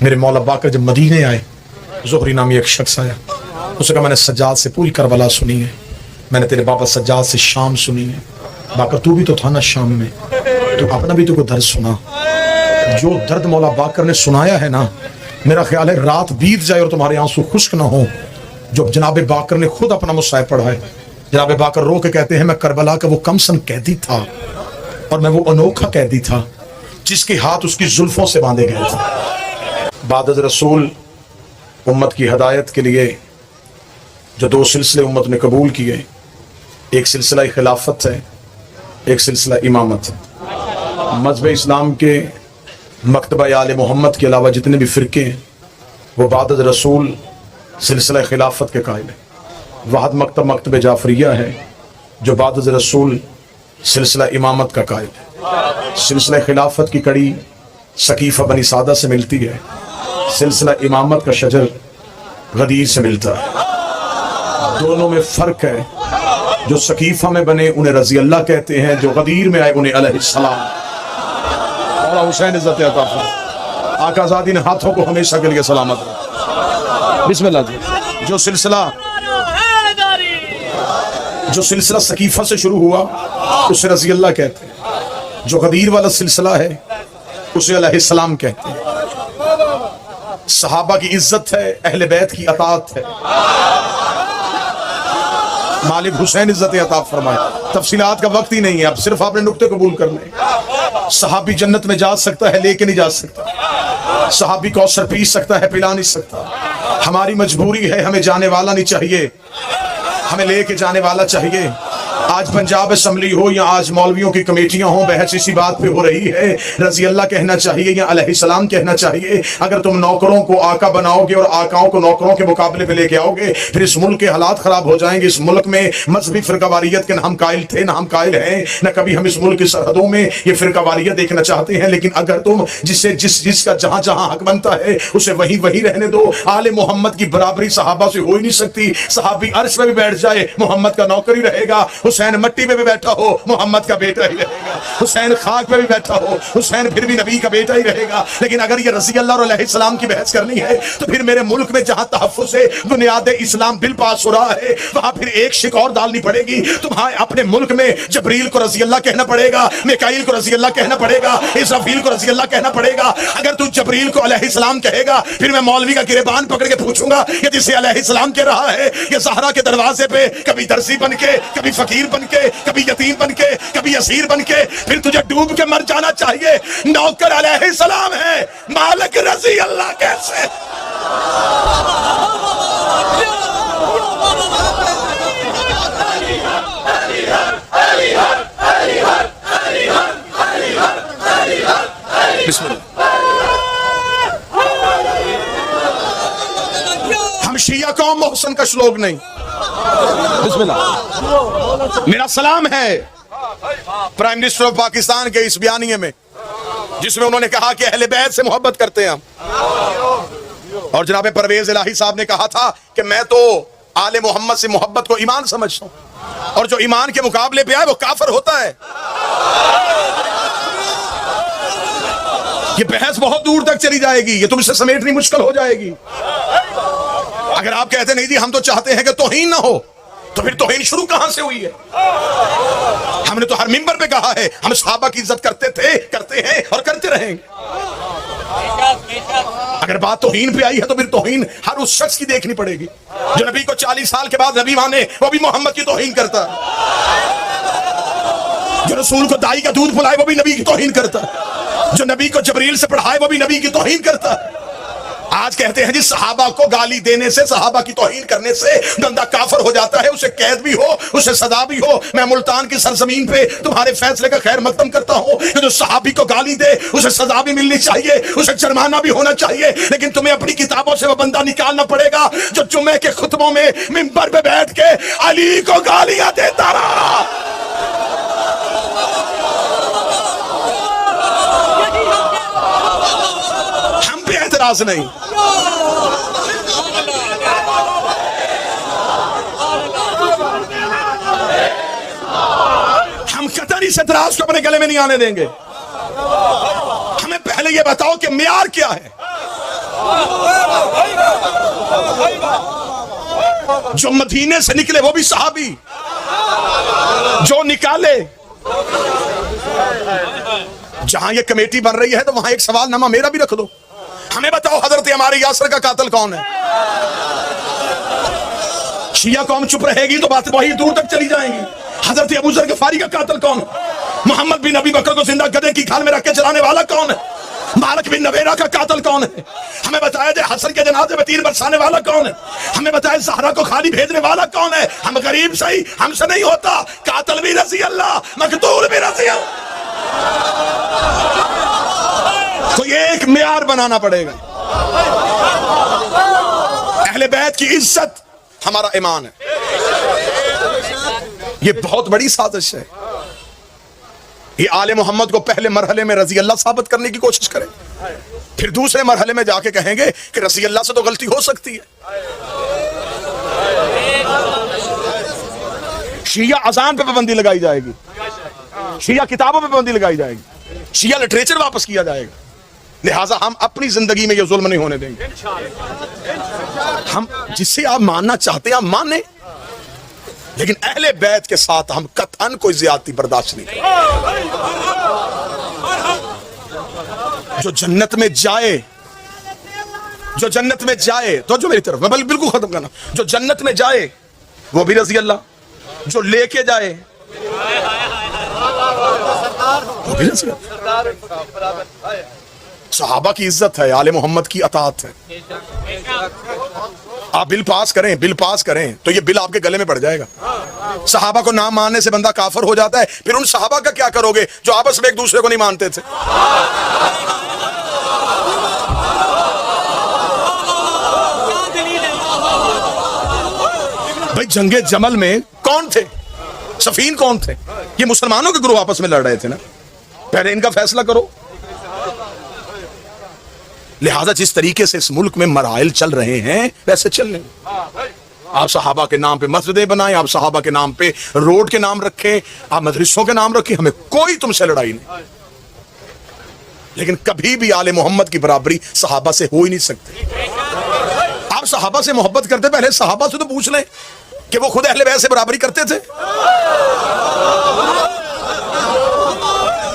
मेरे मौला बाकर जब मदीने आए, ज़ुहरी नामी एक शख्स आया, उसने कहा मैंने सज्जाद से पूरी करबला सुनी है, मैंने तेरे बाबा सज्जाद से शाम सुनी है। बाकर तू भी तो था ना शाम में, तो अपना भी तो कोई दर्द सुना। जो दर्द मौला बाकर ने सुनाया है ना, मेरा ख्याल है रात बीत जाए और तुम्हारे आंसू खुश्क ना हो। जो जनाब बाकर ने खुद अपना मुसाहिब पढ़ा है, जनाब बाकर रो के कहते हैं मैं करबला का वो कमसन कैदी था और मैं वो अनोखा कैदी था जिसके हाथ उसकी जुल्फों से बांधे गए थे। बादद रसूल उम्मत की हदायत के लिए जो दो सिलसिले उम्मत ने कबूल किए, एक सिलसिला खिलाफत है, एक सिलसिला इमामत है। मज़हब इस्लाम के मकतबा आले मोहम्मद के अलावा जितने भी फ़िरके हैं वो बादद रसूल सिलसिला खिलाफत के कायल है। वाहद मकतब मकतब जाफरिया है जो बादद रसूल सिलसिला इमामत का कायल है। सिलसिला खिलाफत की कड़ी सकीफ़ा बनी सादा से मिलती है, सिलसिला इमामत का शजर गदीर से मिलता है। दोनों में फ़र्क है। जो सकीफ़ा में बने उन्हें रज़ी अल्लाह कहते हैं, जो गदीर में आए उन्हें अलैहिस्सलाम। और हुसैन इज़्ज़त अता फरमाए। आकाज़ादी ने हाथों को हमेशा के लिए सलामत रखा। बिस्मिल्लाह जी। जो सिलसिला सकीफ़ा से शुरू हुआ उसे रज़ी अल्लाह कहते हैं, जो गदीर वाला सिलसिला है उसे अलैहिस्सलाम कहते हैं। सहाबा की इज्जत है, अहले बैत की अताअत है। मालिक हुसैन इज्जत अता फरमाए। तफसीलात का वक्त ही नहीं है, अब सिर्फ आपने नुक्ते कबूल करने। सहाबी जन्नत में जा सकता है लेके नहीं जा सकता। सहाबी कौसर पी सकता है, पिला नहीं सकता। हमारी मजबूरी है, हमें जाने वाला नहीं चाहिए, हमें लेके जाने वाला चाहिए। आज पंजाब असम्बली हो या आज मौलवियों की कमेटियां हो, बहस इसी बात पे हो रही है, रज़ी अल्लाह कहना चाहिए या अलैहिस्सलाम कहना चाहिए। अगर तुम नौकरों को आका बनाओगे और आकाओं को नौकरों के मुकाबले पे लेके आओगे, फिर इस मुल्क के हालात खराब हो जाएंगे। इस मुल्क में मजहबी फिरकावारियत के न हम कायल थे, न हम कायल हैं, न कभी हम इस मुल्क की सरहदों में ये फिरकावारियत देखना चाहते हैं। लेकिन अगर तुम जिसका जहां जहां हक बनता है उसे वही वही रहने दो। आले मोहम्मद की बराबरी सहाबा से हो ही नहीं सकती। सहाबी अर्श में भी बैठ जाए, मोहम्मद का नौकर ही रहेगा। हुसैन मट्टी में भी बैठा हो, मोहम्मद का बेटा ही रहेगा। हुसैन खाक में भी बैठा हो, हुसैन फिर भी नबी का बेटा ही रहेगा। लेकिन अगर ये रज़ी अल्लाह और अलैहिस्सलाम की बहस करनी है तो फिर मेरे मुल्क में जहां तहफ़्फ़ुज़ से बुनियाद इस्लाम बिल पास हो रहा है, वहां फिर एक शिक और डालनी पड़ेगी। तुम्हारे अपने मुल्क में जबरील को रज़ी अल्लाह कहना पड़ेगा, मिकाईल को रज़ी अल्लाह कहना पड़ेगा, इसराफील को रज़ी अल्लाह कहना पड़ेगा। अगर तू जबरील को अलैहिस्सलाम कहेगा, फिर मैं मौलवी का गिरेबान पकड़ के पूछूंगा कि जिसे अलैहिस्सलाम कह रहा है, ये ज़हरा के दरवाजे पे कभी दर्जी बन के, कभी फकीर बन के, कभी यतीम बन के, कभी असीर बन के, फिर तुझे डूब के मर जाना चाहिए। नौकर अलैहिस्सलाम है, मालिक रज़ी अल्लाह कैसे? हम शिया कौम मोहसन का श्लोक नहीं। बिस्मिल्लाह। मेरा सलाम है प्राइम मिनिस्टर ऑफ पाकिस्तान के इस बयानिए में, जिसमें उन्होंने कहा कि अहले बैत से मोहब्बत करते हैं हम। और जनाब परवेज इलाही साहब ने कहा था कि मैं तो आले मोहम्मद से मोहब्बत को ईमान समझता हूं, और जो ईमान के मुकाबले पे आए वो काफिर होता है। ये बहस बहुत दूर तक चली जाएगी, ये तुमसे समेटनी मुश्किल हो जाएगी। अगर आप कहते नहीं जी हम तो चाहते हैं कि तौहीन ना हो, तो फिर तौहीन शुरू कहां से हुई है? हमने तो हर मिंबर पे कहा है हम सहाबा की इज्जत करते थे, करते हैं और करते रहेंगे। अगर बात तौहीन पे आई है तो फिर तौहीन हर उस शख्स की देखनी पड़ेगी जो नबी को 40 साल के बाद नबी माने, वो भी मोहम्मद की तौहीन करता है। जो रसूल को दाई का दूध पिलाए वो भी नबी की तौहीन करता है। जो नबी को जबरील से पढ़ाए वो भी नबी की तौहीन करता है। आज कहते हैं जी सहाबा को गाली देने से, सहाबा की तौहीन करने से बंदा काफिर हो जाता है, उसे कैद भी हो, उसे सजा भी हो। मैं मुल्तान की सरजमीन पे तुम्हारे फैसले का खैर मकदम करता हूं कि जो सहाबी को गाली दे उसे सजा भी मिलनी चाहिए, उसे जुर्माना भी होना चाहिए। लेकिन तुम्हें अपनी किताबों से वो बंदा निकालना पड़ेगा जो जुम्मे के खुतबों में मिंबर पे बैठ के अली को गालियां देता रहा। हम पे एतराज नहीं। हम कतई इस एतराज को अपने गले में नहीं आने देंगे। हमें पहले ये बताओ कि मियार क्या है। जो मदीने से निकले वो भी सहाबी, जो निकाले। जहां ये कमेटी बन रही है तो वहां एक सवालनामा मेरा भी रख दो। हमें बताओ हजरत अम्मार यासर का कातिल कौन है? शिया कौम चुप रहेगी तो बात वही दूर तक चली जाएंगी। हजरत अबू जर गफारी का कातिल कौन है? मोहम्मद बिन अबी बकर को जिंदा गधे की खाल में रख के चलाने वाला कौन है? मालिक बिन नवेरा का कातिल कौन है? हमें बताया जाए हसन के जनाजे में तीर बरसाने वाला कौन है? हमें बताया ज़हरा को खाली भेजने वाला कौन है? हम गरीब सही, हमसे नहीं होता। कातिल भी रज़ी अल्लाह, मकतूल भी रज़ी अल्लाह। तो ये एक मियार बनाना पड़ेगा। अहले बैत की इज्जत हमारा ईमान है। ये बहुत बड़ी साजिश है। ये आले मोहम्मद को पहले मरहले में रजी अल्लाह साबित करने की कोशिश करें, फिर दूसरे मरहले में जाके कहेंगे कि रजी अल्लाह से तो गलती हो सकती है। शिया अजान पे पाबंदी लगाई जाएगी, शिया किताबों पे पाबंदी लगाई जाएगी, शिया लिटरेचर वापस किया जाएगा। लिहाजा हम अपनी जिंदगी में ये जुल्म नहीं होने देंगे। हम जिसे आप मानना चाहते हैं आप माने, लेकिन अहले बैत के साथ हम कतन कोई ज्यादती बर्दाश्त नहीं करेंगे। जो जन्नत में जाए, जो जन्नत में जाए, तो जो मेरी तरफ मैं बिल्कुल खत्म करना, जो जन्नत में जाए वो भी रजी अल्लाह, जो लेके जाए वो भी रजी अल्लाह। सहाबा की इज्जत है, आले मोहम्मद की अताअत है। आप बिल पास करें, बिल पास करें तो ये बिल आपके गले में पड़ जाएगा। सहाबा को ना मानने से बंदा काफिर हो जाता है, फिर उन सहाबा का क्या करोगे जो आपस में एक दूसरे को नहीं मानते थे? भाई जंगे जमल में कौन थे? सफीन कौन थे? ये मुसलमानों के ग्रुप आपस में लड़ रहे थे ना। पहले इनका फैसला करो। लिहाजा जिस तरीके से इस मुल्क में मराइल चल रहे हैं वैसे चलने। आप सहाबा के नाम पे मस्जिदें बनाएं, आप सहाबा के नाम पे रोड के नाम रखें, आप मदरसों के नाम रखें, हमें कोई तुमसे लड़ाई नहीं। लेकिन कभी भी आले मोहम्मद की बराबरी सहाबा से हो ही नहीं सकती। आप सहाबा से मोहब्बत करते, पहले सहाबा से तो पूछ लें कि वो खुद अहले बैत से बराबरी करते थे।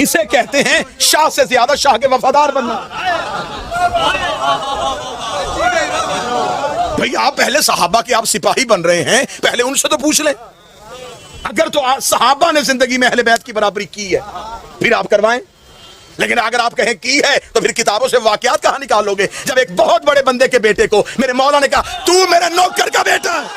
इसे कहते हैं शाह से ज्यादा शाह के वफादार बनना। भाई आप पहले सहाबा के आप सिपाही बन रहे हैं, पहले उनसे तो पूछ लें। अगर तो सहाबा ने जिंदगी में अहले बैत की बराबरी की है फिर आप करवाएं। लेकिन अगर आप कहें की है तो फिर किताबों से वाकयात कहां निकालोगे? जब एक बहुत बड़े बंदे के बेटे को मेरे मौला ने कहा तू मेरे नौकर का बेटा है,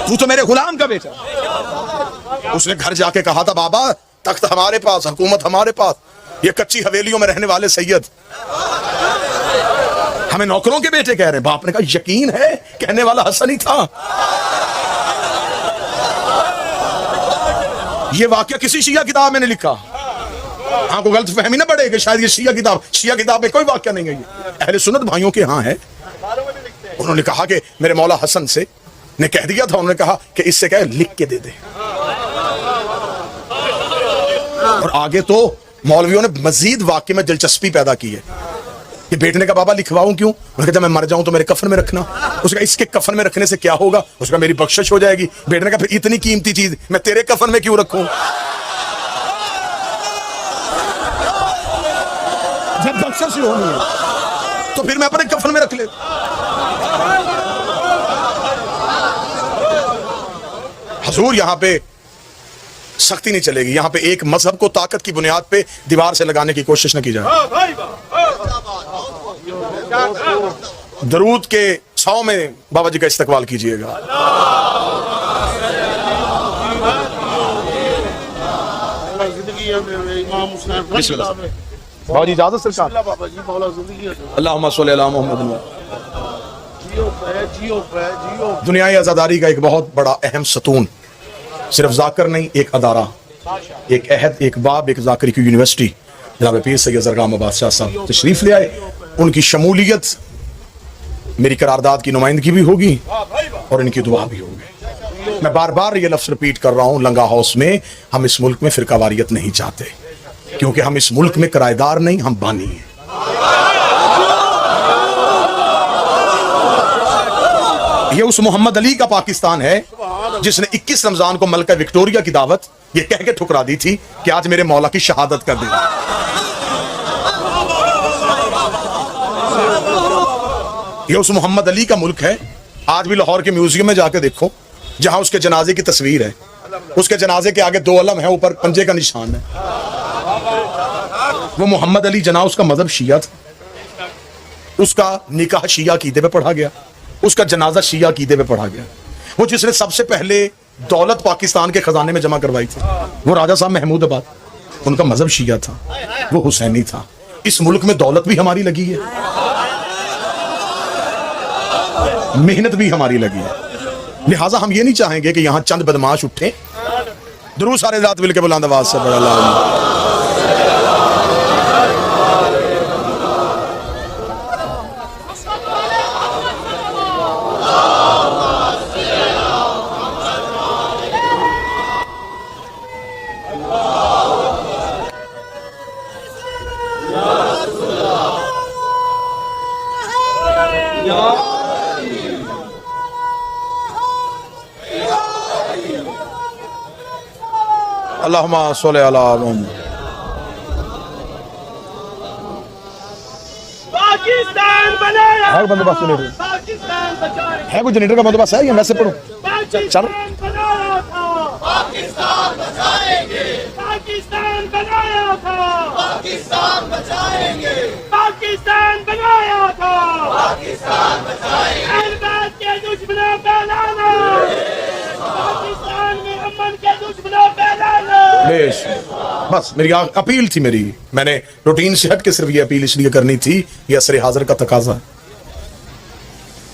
तू तो मेरे गुलाम का बेटा। उसने घर जाके कहा था बाबा तख्त हमारे पास, हुकूमत हमारे पास, ये कच्ची हवेलियों में रहने वाले सैयद हमें नौकरों के बेटे कह रहे हैं। बाप ने कहा यकीन है, कहने वाला हसन ही था। ये वाकया किसी शिया किताब में नहीं लिखा। आपको गलत फहमी ना पड़े कि शायद ये शिया किताब में कोई वाकया नहीं है। ये अहले सुन्नत भाइयों के यहाँ है। उन्होंने कहा कि मेरे मौला हसन से ने कह दिया था, उन्होंने कहा कि इससे क्या लिख के दे दे। और आगे तो मौलवियों ने मजीद वाकये में दिलचस्पी पैदा की है कि बेटे ने कहा बाबा लिखवाऊं क्यों? उन्होंने कहा मैं मर जाऊं तो मेरे कफन में रखना। उसने कहा इसके कफन में रखने से क्या होगा? उसने कहा मेरी बख्शिश हो जाएगी। बेटे ने कहा फिर इतनी कीमती चीज मैं तेरे कफन में क्यों रखूं? जब बख्शिश होनी है तो फिर मैं अपने कफन में रख ले। हुजूर यहां पे सख्ती नहीं चलेगी। यहां पे एक मजहब को ताकत की बुनियाद पे दीवार से लगाने की कोशिश न की जाए। दरूद के 100 में बाबा जी का इस्तकबाल कीजिएगा। बाबा जी इजाजत सरकार। अल्लाहुम्मा सल्ली अला मुहम्मद। दुनियाई आजादारी का एक बहुत बड़ा अहम सतून सिर्फ जाकर नहीं, एक अदारा, एक अहद, एक बाब, एक जाकरी की यूनिवर्सिटी जनाब पीर सैयद ज़रगाम बादशाह साहब तशरीफ ले आए। उनकी शमूलियत मेरी करारदाद की नुमाइंदगी भी होगी और इनकी दुआ भी होगी। मैं बार बार ये लफ्ज रिपीट कर रहा हूं, लंगा हाउस में हम इस मुल्क में फिरकावारियत नहीं चाहते, क्योंकि हम इस मुल्क में किराएदार नहीं, हम बानी हैं। ये उस मोहम्मद अली का पाकिस्तान है जिसने 21 रमजान को मलका विक्टोरिया की दावत ये कह के ठुकरा दी थी कि आज मेरे मौला की शहादत कर देगा। ये उस मोहम्मद अली का मुल्क है। आज भी लाहौर के म्यूजियम में जाके देखो, जहां उसके जनाजे की तस्वीर है, उसके जनाजे के आगे 2 अलम है, ऊपर पंजे का निशान है। वो मोहम्मद अली जना, उसका मजहब शिया था, उसका निकाह शिया कीदे पे पढ़ा गया, उसका जनाजा शिया कीदे पे पढ़ा गया। वो जिसने सबसे पहले दौलत पाकिस्तान के खजाने में जमा करवाई थी, वो राजा साहब महमूदाबाद, उनका मजहब शिया था, वो हुसैनी था। इस मुल्क में दौलत भी हमारी लगी है, मेहनत भी हमारी लगी है। लिहाजा हम ये नहीं चाहेंगे कि यहां चंद बदमाश उठे। दुरूद सारे रात मिल के बुलंद आवाज से बड़ा अल्लाहुम्मा सल्ली अला मुहम्मद। पाकिस्तान बनाया, है बंदोबस्त जनरेटर, पाकिस्तान बचाएंगे, है कोई जनरेटर का बंदोबस्त है या वैसे पढ़ो? चलो, बनाया था, पाकिस्तान बचाएंगे, पाकिस्तान बनाया था, पाकिस्तान बचाएंगे, पाकिस्तान बनाया था, पाकिस्तान बचाएंगे, अहल बैत के दुश्मनों पे लानत, पाकिस्तान में अमन के दुश्मनों पे लानत। बेश, बस मेरी अपील थी, मैंने रूटीन से हट के सिर्फ ये अपील इसलिए करनी थी, ये असर हाजिर का तकाजा है।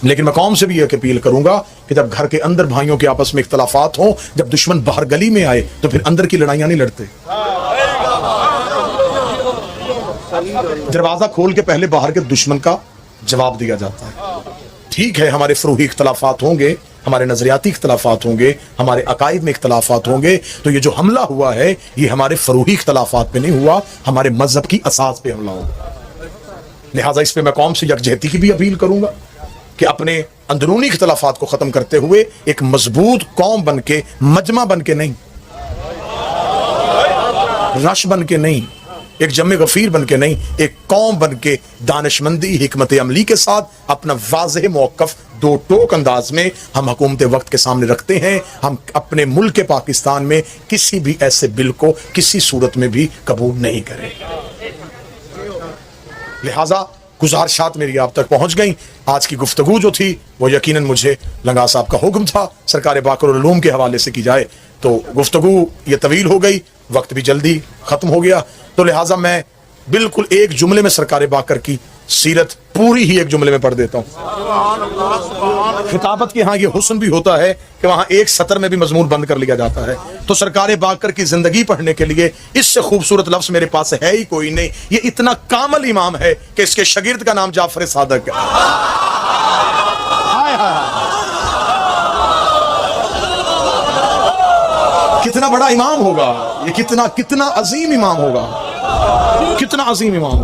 लेकिन मैं कौम से भी एक अपील करूंगा कि जब घर के अंदर भाइयों के आपस में इख्तलाफात हो, जब दुश्मन बाहर गली में आए तो फिर अंदर की लड़ाइयां नहीं लड़ते। दरवाजा खोल के पहले बाहर के दुश्मन का जवाब दिया जाता है। ठीक है, हमारे फरूही इख्तलाफात होंगे, हमारे नजरियाती इख्तलाफात होंगे, हमारे अकायद में इख्तलाफात होंगे, तो ये जो हमला हुआ है ये हमारे फरूही इख्तलाफात पे नहीं हुआ, हमारे मजहब की असास पे हमला हुआ। लिहाजा इस पे मैं कौम से यकजहती की भी अपील करूंगा कि अपने अंदरूनी इख्तलाफात को खत्म करते हुए एक मजबूत कौम बन के, मजमा बन के नहीं, रश बन के नहीं, एक जम्मे गफीर बन के नहीं, एक कौम बन के दानिशमंदी हिकमत अमली के साथ अपना वाज़ेह मौक़िफ़ दो टोक अंदाज में हम हुकूमत वक्त के सामने रखते हैं। हम अपने मुल्क के पाकिस्तान में किसी भी ऐसे बिल को किसी सूरत में भी कबूल नहीं करें। लिहाजा गुजारिशात मेरी आप तक पहुंच गई। आज की गुफ्तगू जो थी वो यकीनन मुझे लंगा साहब का हुक्म था सरकार बाक़रुल उलूम के हवाले से की जाए, तो गुफ्तगू ये तवील हो गई, वक्त भी जल्दी ख़त्म हो गया, तो लिहाजा मैं बिल्कुल एक जुमले में सरकार बाकर की सीरत पूरी ही एक जुमले में पढ़ देता हूँ। खिताबत के यहाँ ये हुस्न भी होता है कि वहाँ एक सतर में भी मजमून बंद कर लिया जाता है, तो सरकार बाकर की जिंदगी पढ़ने के लिए इससे खूबसूरत लफ्ज मेरे पास है ही कोई नहीं। ये इतना कामल इमाम है कि इसके शागिर्द का नाम जाफर सादक है। कितना बड़ा इमाम होगा ये, कितना अजीम इमाम होगा, कितना अजीम इमाम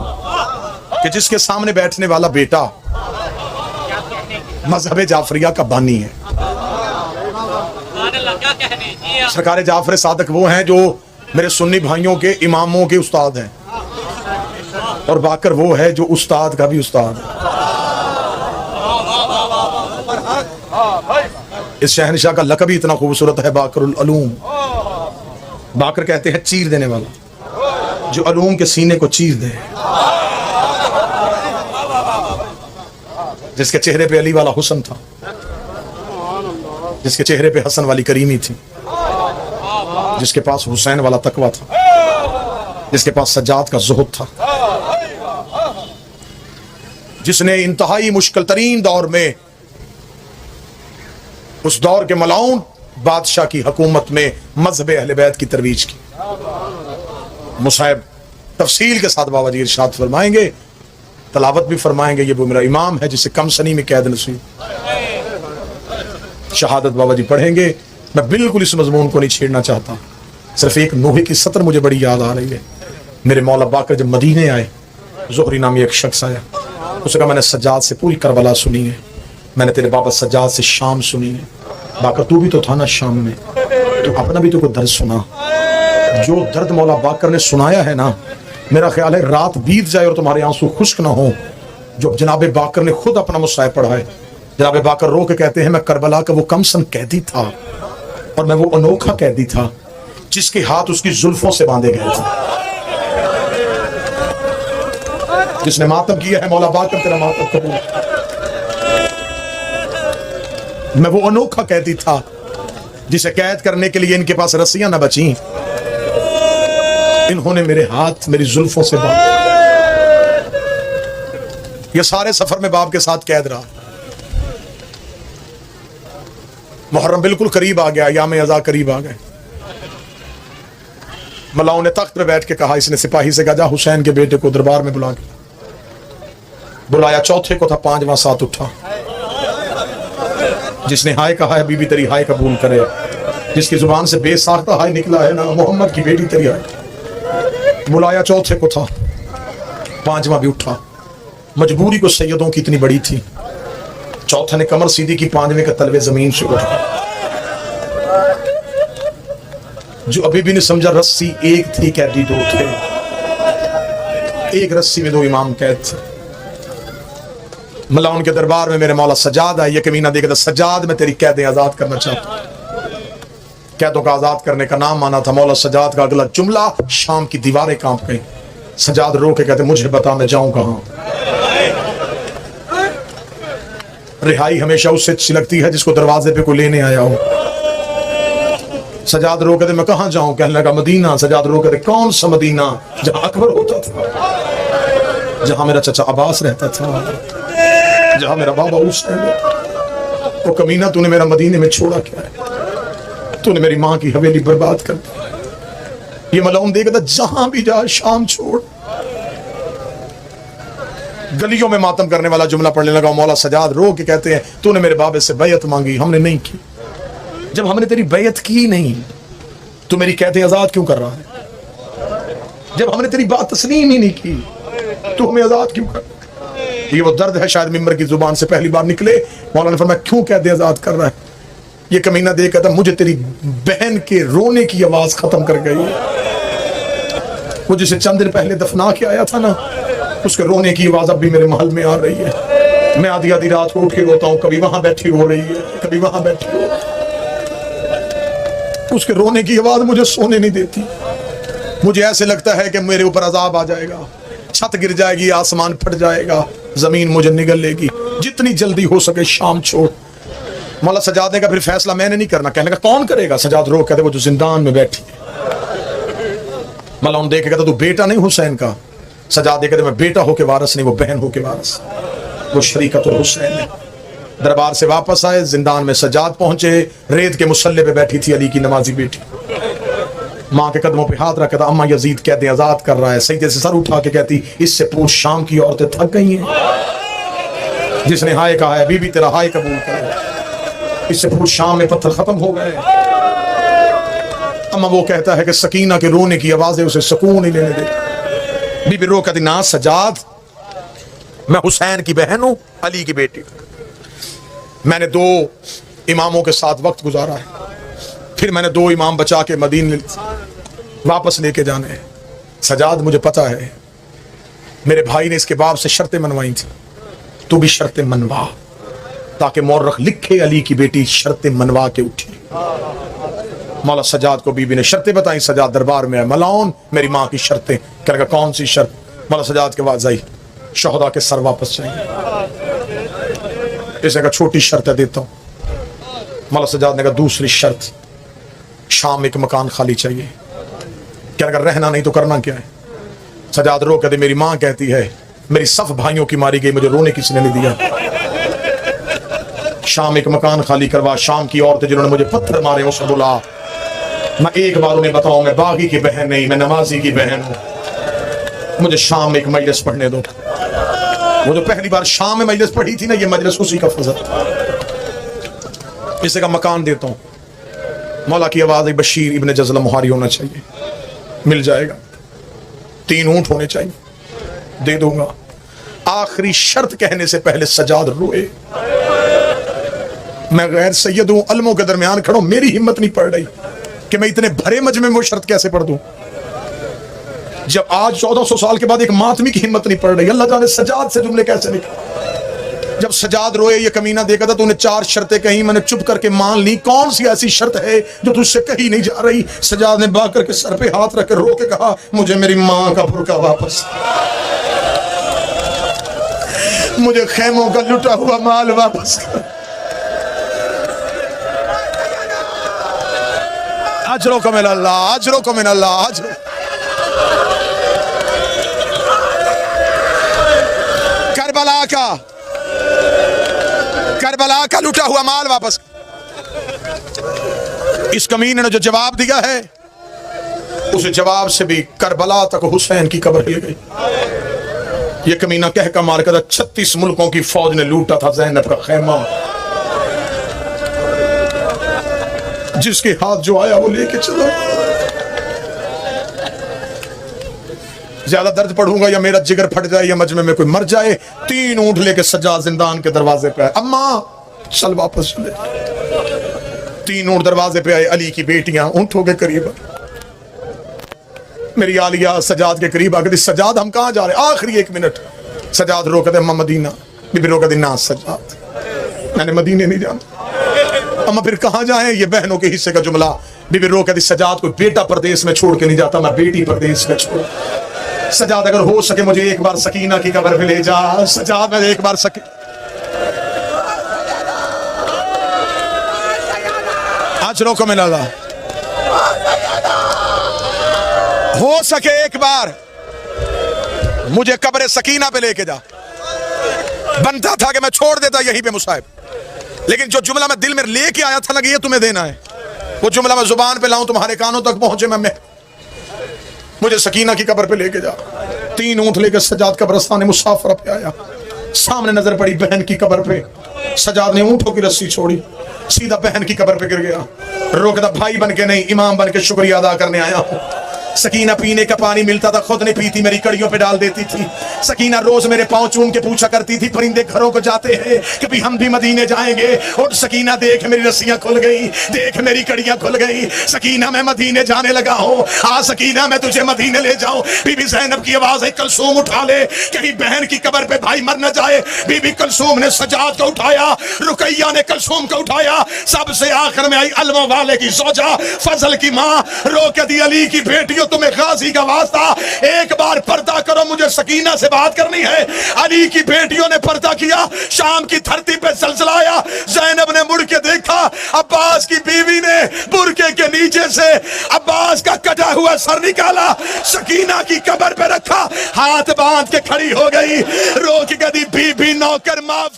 कि जिसके सामने बैठने वाला बेटा मजहब जाफरिया का बानी है। सरकार जाफर सादक वो हैं जो मेरे सुन्नी भाइयों के इमामों के उस्ताद हैं, और बाकर वो है जो उस्ताद का भी उस्ताद है। इस शहनशाह का लक़ब ही इतना खूबसूरत है, बाकरुल उलूम। बाकर कहते हैं चीर देने वाला, जो उलूम के सीने को चीर दे, जिसके चेहरे पे अली वाला हुस्न था, जिसके चेहरे पे हसन वाली करीमी थी, जिसके पास हुसैन वाला तकवा था, जिसके पास सज्जाद का ज़ुहद था, जिसने इंतहाई मुश्किल तरीन दौर में उस दौर के मलाउन बादशाह की हुकूमत में मजहब अहले बैत की तरवीज की। मुसाहिब तफसील के साथ बाबा जी इरशाद फरमाएंगे, तलावत भी फरमाएंगे। ये वो मेरा इमाम है जिसे कम सनी में कैद नसीब, शहादत बाबा जी पढ़ेंगे, मैं बिल्कुल इस मजमून को नहीं छेड़ना चाहता, सिर्फ एक नोहे की सतर मुझे बड़ी याद आ रही है। मेरे मौला बाकर जब मदीने आए, ज़ोहरी नामी एक शख्स आया, उसने कहा मैंने सज्जाद से पूरी करबला सुनी है, मैंने तेरे बाबा सज्जाद से शाम सुनी है। बाकर तू भी तो था ना शाम में, तो अपना भी तो कोई दर्द सुना। जो दर्द मौला बाकर ने सुनाया है ना, मेरा ख्याल है रात बीत जाए और तुम्हारे आंसू खुश्क ना हो, जो जनाब बाकर ने खुद अपना मुसाहिब पढ़ा है। जनाब बाकर रो के कहते हैं मैं करबला का वो कमसन कैदी था और मैं वो अनोखा कैदी था जिसके हाथ उसकी जुल्फों से बांधे गए थे। जिसने मातम किया है मौला बाकर तेरा मातम कबूल। मैं वो अनोखा कैदी था जिसे कैद करने के लिए इनके पास रस्सियां न बची, इन्होंने मेरे हाथ मेरी जुल्फों से बांधे। ये सारे सफर में बाप के साथ कैद रहा। मुहर्रम बिल्कुल करीब आ गया, याम अज़ा करीब आ गए। मलाओं ने तख्त पर बैठ के कहा, इसने सिपाही से कहा जा हुसैन के बेटे को दरबार में बुला के। बुलाया, चौथे को था, पांचवां साथ उठा। जिसने हाय कहा है बीबी तेरी हाय कबूल करे, जिसकी जुबान से बेसाख्ता हाय निकला है ना मोहम्मद की बेटी तेरी हाय। बुलाया, चौथे को था, पांचवां भी उठा। मजबूरी को सैयदों की इतनी बड़ी थी, चौथे ने कमर सीधी की, पांचवें का तलवे जमीन से उठा। जो अभी भी नहीं समझा रस्सी एक थी, कैदी दो थे। एक रस्सी में दो इमाम कैद थे। मलाउन के दरबार में मेरे मौला सज्जाद आए। ये कमीना देखा था, सज्जाद मैं तेरी कैदें आजाद करना चाहता हूं। कैदों का आजाद करने का नाम माना था। मौला सज्जाद का अगला जुमला, शाम की दीवारें कांप गई। सज्जाद रो के कहते मुझे बता मैं जाऊं कहां। रिहाई हमेशा उससे अच्छी लगती है जिसको दरवाजे पे कोई लेने आया हो। सज्जाद रो कहते मैं कहां जाऊं, कहने लगा मदीना। सज्जाद रो कहते कौन सा मदीना, जहां अकबर होता था, जहां मेरा चचा अब्बास रहता था, जहां मेरा बाबा हुसैन। वो कमीना तूने मेरा मदीने में छोड़ा क्या है, तूने मेरी मां की हवेली बर्बाद कर दी। ये मलाउन देखा था जहां भी जा शाम छोड़। गलियों में मातम करने वाला जुमला पढ़ने लगा। मौला सज्जाद रो के कहते हैं तूने मेरे बाबे से बैयत मांगी, हमने नहीं की। जब हमने तेरी बैयत की नहीं, तू मेरी कैद आजाद क्यों कर रहा है? जब हमने तेरी बात तस्लीम ही नहीं की, तू हमें आजाद क्यों कर? ये वो दर्द है शायद मिंबर की जुबान से पहली बार निकले। मौला ने फरमाया क्यों कैद आजाद कर रहा है? ये कमीना देख कहता मुझे तेरी बहन के रोने की आवाज खत्म कर गई। वो जिसे चंद दिन पहले दफना के आया था ना, उसके रोने की आवाज अब भी मेरे महल में आ रही है। मैं आधी आधी रात को उठ के रोता हूँ, कभी वहां बैठी रो रही है, कभी वहां बैठी रो। उसके रोने की आवाज मुझे सोने नहीं देती। मुझे ऐसे लगता है कि मेरे ऊपर अजाब आ जाएगा, छत गिर जाएगी, आसमान फट जाएगा, जमीन मुझे निगल लेगी। जितनी जल्दी हो सके शाम छोड़। मौला सज्जाद ने कहा फिर फैसला मैंने नहीं करना। कहने का कौन करेगा? सज्जाद रो कहते वो जो जिंदान में बैठी है। मौला देख कहता तू बेटा नहीं हुसैन का। सज्जाद कहते मैं बेटा होके वारस नहीं, वो बहन होके वारस। वो शरीकतुल हुसैन है। दरबार से वापस आए, जिंदान में सज्जाद पहुंचे। रेत के मुसल्ले पे बैठी थी अली की नमाजी बेटी। माँ के कदमों पे हाथ रखा था, अम्मा यजीद कैद आजाद कर रहा है। सईदे से सर उठा के कहती इससे पूछ शाम की औरतें थक गई हैं। जिसने हाय कहा है बीबी तेरा हाय कबूल करे, इससे पूछ शाम में पत्थर खत्म हो गए। अम्मा वो कहता है कि सकीना के रोने की आवाजें उसे सुकून ही लेने दे। बीबी रो कहती ना सज्जाद, मैं हुसैन की बहन हूं, अली की बेटी। मैंने 2 इमामों के साथ वक्त गुजारा है, फिर मैंने 2 इमाम बचा के मदीने वापस लेके जाने हैं। सज्जाद मुझे पता है मेरे भाई ने इसके बाप से शर्तें मनवाई थी, तू भी शर्तें मनवा, ताकि मौरख लिखे अली की बेटी शर्तें मनवा के उठी। मौला सज्जाद को बीबी ने शर्तें बताई। सज्जाद दरबार में है। मलाउन मेरी माँ की शर्तें। कह रहा कौन सी शर्त? मौला सज्जाद के बाद आई शोहदा के सर वापस चाहिए। इसे कहा छोटी शर्त देता हूं। मौला सज्जाद ने कहा दूसरी शर्त, शाम एक मकान खाली चाहिए। क्या अगर रहना नहीं तो करना क्या है? सज्जाद रो कहते मेरी माँ कहती है मेरी सफ भाइयों की मारी गई, मुझे रोने किसने नहीं दिया। शाम एक मकान खाली करवा। शाम की औरतें जिन्होंने मुझे पत्थर मारे उसे बुला। मैं एक बार उन्हें बताऊं मैं बागी की बहन नहीं, मैं नमाजी की बहन हूं। मुझे शाम में एक मजलिस पढ़ने दो। वो जो पहली बार शाम में मजलिस पढ़ी थी ना, ये मजलिस उसी का फजल था। इसे का मकान देता हूं। मौला की आवाज है, बशीर इब्न जज़ला मुहारी होना चाहिए, मिल जाएगा। 3 ऊंट होने चाहिए, दे दूंगा। आखिरी शर्त कहने से पहले सजाद रोए। मैं गैर सैयद हूं, अलमों के दरमियान खड़ा हूं, मेरी हिम्मत नहीं पड़ रही कि मैं इतने भरे मजमे में वो शर्त कैसे पढ़ दूं। जब आज 1400 साल के बाद एक मातमी की हिम्मत नहीं पड़ रही, अल्लाह जाने सजाद से जुमले कैसे निकले। जब सजाद रोए, ये कमीना देखा था, तूने 4 शर्तें कही, मैंने चुप करके मान ली। कौन सी ऐसी शर्त है जो तुझसे कही नहीं जा रही? सजाद ने बाग करके सर पे हाथ रख कर रो के कहा, मुझे मेरी माँ का बुर्का वापस, मुझे खेमों का लुटा हुआ माल वापस। अजरो को मिन अल्लाह, अजरो को मिन अल्लाह, अजरो। करबला का लुटा हुआ माल वापस। इस कमीने ने जो जवाब दिया है, उस जवाब से भी करबला तक हुसैन की कब्र हिल गई। ये कमीना कह का मार कर 36 मुल्कों की फौज ने लूटा था ज़ैनब का खेमा। जिसके हाथ जो आया वो लेके चलो। ज्यादा दर्द पढ़ूंगा या मेरा जिगर फट जाए या मजमे में कोई मर जाए। 3 ऊंट लेके सज्जाद जिंदान के दरवाजे पे आए। अम्मा चल वापस चले। 3 ऊंट दरवाजे पे आए। अली की बेटियां ऊंटों के करीब, मेरी आलिया सजाद के करीब आकर, सजाद हम कहां जा रहे? आखिरी 1 मिनट। सजाद रोक दे, अम्मा मदीना। बीबी रोक दी, ना सजाद मैंने मदीने नहीं जाना। अम्मा फिर कहां जाए? ये बहनों के हिस्से का जुमला। बीबी रोक दी, सजाद को बेटा परदेश में छोड़ के नहीं जाता, मैं बेटी परदेश में छोड़। सजाद अगर हो सके मुझे एक बार सकीना की कब्र पे ले जा। सजाद मैं एक बार अजरों को मिला, हो सके एक बार मुझे कब्र सकीना पे लेके जा। बनता था कि मैं छोड़ देता यहीं पे मुसाहिब, लेकिन जो जुमला मैं दिल में लेके आया था ना, ये तुम्हें देना है, वो जुमला मैं जुबान पे लाऊं, तुम्हारे कानों तक पहुंचे। मैं मुझे सकीना की कब्र पे लेके जा। 3 ऊंट लेकर सजाद कब्रस्तान मुसाफिर पे आया। सामने नजर पड़ी बहन की कब्र पे। सजाद ने ऊंटों की रस्सी छोड़ी, सीधा बहन की कब्र पे गिर गया। रोकता, भाई बन के नहीं, इमाम बन के शुक्रिया अदा करने आया हूं। सकीना पीने का पानी मिलता था, खुद नहीं पीती, मेरी कड़ियों पे डाल देती थी। सकीना रोज मेरे पांव चूम के पूछा करती थी, परिंदे घरों को जाते हैं कभी हम भी मदीने जाएंगे। और सकीना देख मेरी रस्सियां खुल गई, देख मेरी कड़ियां खुल गई। सकीना मैं मदीने जाने लगा हूँ, आ सकीना मैं तुझे मदीने ले जाऊं। बीबी ज़ैनब की आवाज है, कलसूम उठा ले, कहीं बहन की कब्र पे भाई मर न जाए। बीबी कलसूम ने सजाद को उठाया, रुकैया ने कलसूम को उठाया। सबसे आखिर में आई अलमा वाले की जोजा फजल की माँ। रो के दी, अली की बेटियों, तुम्हें गाजी का वास्ता, एक बार पर्दा करो, मुझे सकीना से बात करनी है। अली की बेटियों ने पर्दा किया। शाम की धरती पे ज़लज़ला आया। ज़ैनब ने मुड़ के देखा, अब्बास की बीवी ने बुरके के नीचे से अब्बास का कटा हुआ सर निकाला, सकीना की कब्र पे रखा, हाथ बांध के खड़ी हो गई। रोक के दी, बीबी नौकर माफ